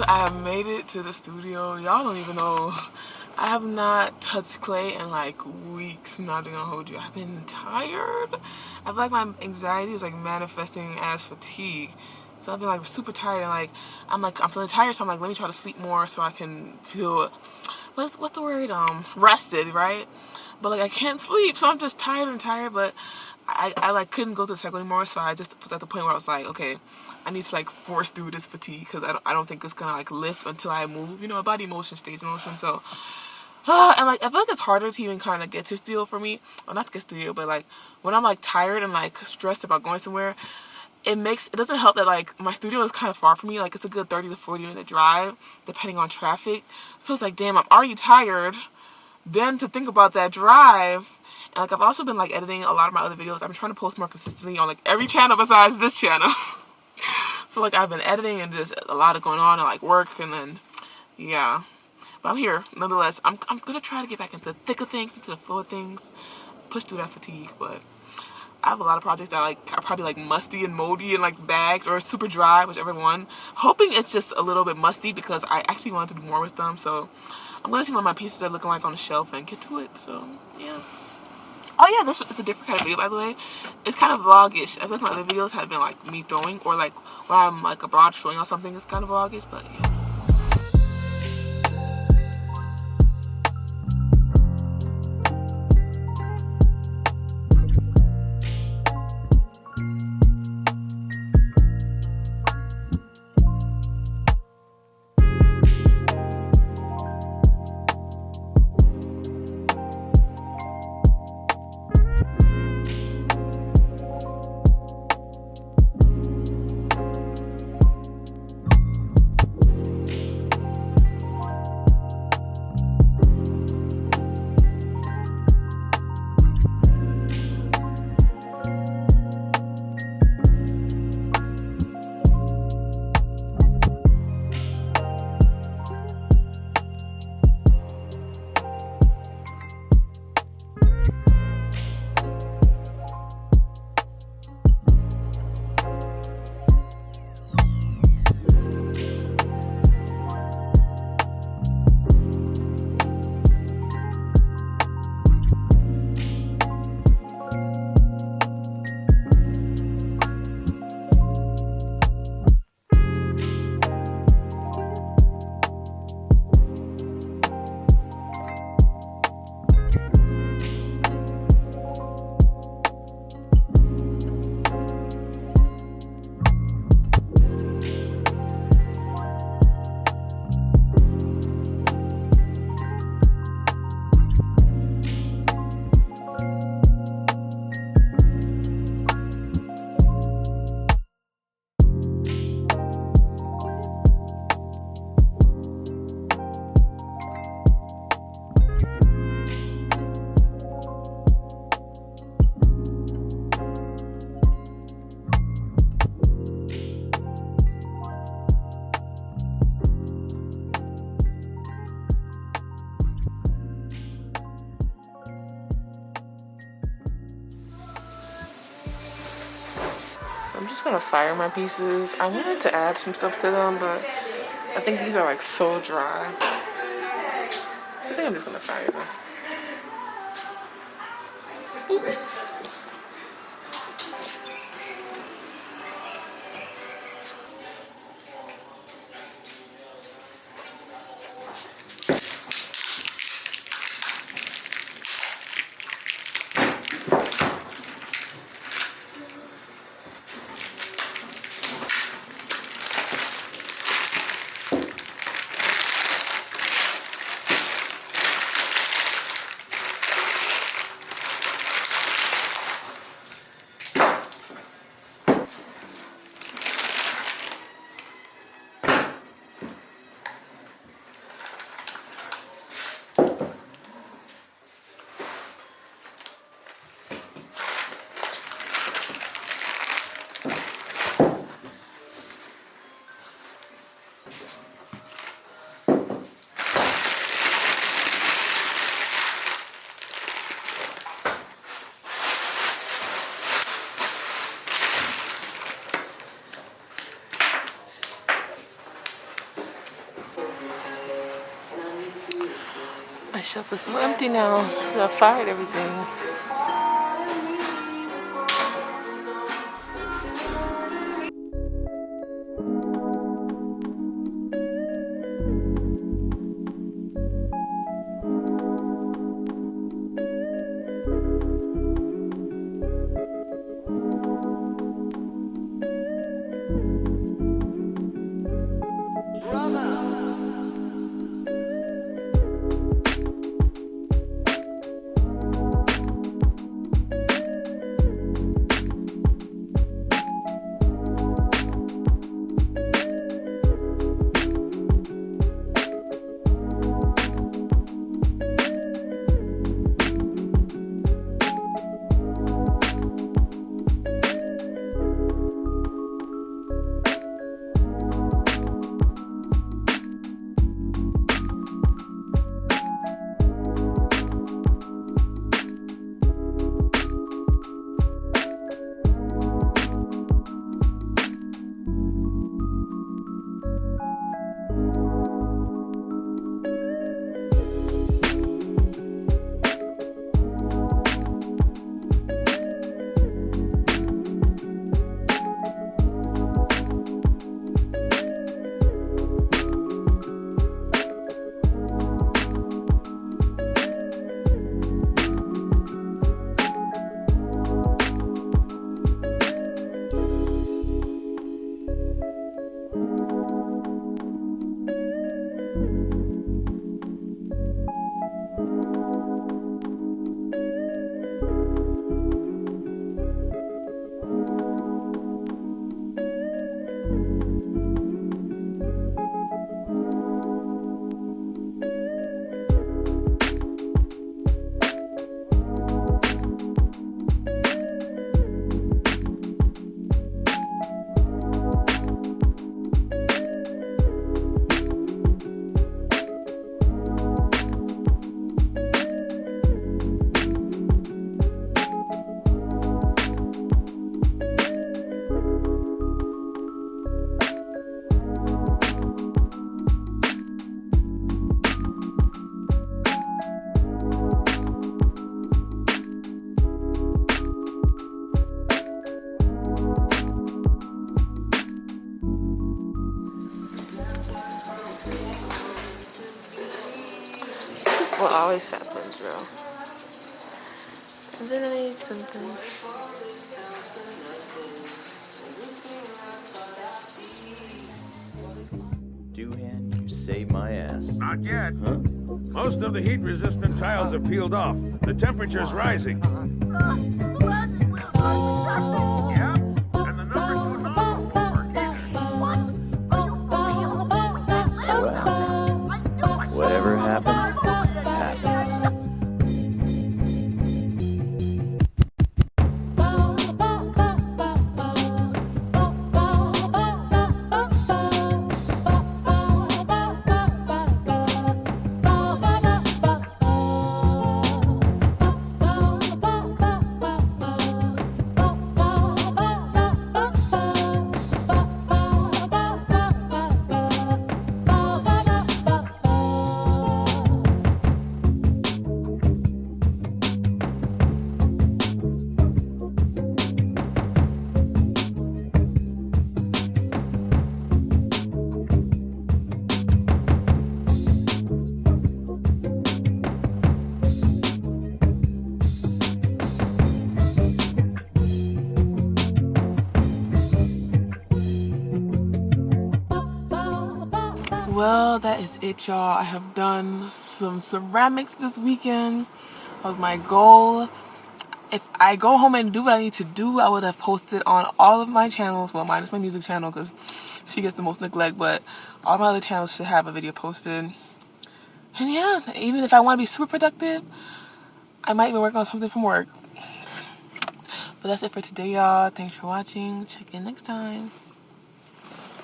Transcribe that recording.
I have made it to the studio. Y'all don't even know. I have not touched clay in like weeks. I'm not gonna hold you. I've been tired. I feel like my anxiety is like manifesting as fatigue. So I've been like super tired and I'm feeling tired. So I'm like, let me try to sleep more so I can feel what's the word rested, right? But like I can't sleep, so I'm just tired and tired. But I like couldn't go to the cycle anymore, so I just was at the point where I was like, okay, I need to like force through this fatigue because I don't think it's gonna like lift until I move. You know, my body motion stays in motion. So and like I feel like it's harder to even kind of get to studio for me. Well, not to get to studio, but like when I'm like tired and like stressed about going somewhere, it doesn't help that like my studio is kind of far from me. Like it's a good 30 to 40-minute drive depending on traffic. So it's like, damn, I'm already tired. Then to think about that drive. And like I've also been like editing a lot of my other videos. I've been trying to post more consistently on like every channel besides this channel. So like I've been editing and just a lot of going on and like work and then yeah. But I'm here nonetheless. I'm gonna try to get back into the thick of things, into the flow of things, push through that fatigue. But I have a lot of projects that like are probably like musty and moldy in like bags or super dry, whichever one. Hoping it's just a little bit musty because I actually wanted to do more with them. So I'm gonna see what my pieces are looking like on the shelf and get to it. So yeah. Oh yeah, this is a different kind of video, by the way. It's kind of vlog-ish. I feel like my other videos have been like me throwing or like when I'm like abroad showing on something. It's kind of vlog-ish, but yeah. So I'm just gonna fire my pieces. I wanted to add some stuff to them, but I think these are like so dry. So I think I'm just gonna fire them. Boop. My shelf is so empty now. I fired everything. What always happens, bro. And then I need something. Doohan, you saved my ass. Not yet. Huh? Most of the heat-resistant tiles have peeled off. The temperature's rising. Yeah, and the number 2 nozzle won't work either. Well, whatever happens, happens. Well, that is it, y'all. I have done some ceramics this weekend. That was my goal. If I go home and do what I need to do, I would have posted on all of my channels. Well, minus my music channel because she gets the most neglect, but all my other channels should have a video posted. And yeah, even if I want to be super productive, I might even work on something from work. But that's it for today, y'all. Thanks for watching. Check in next time.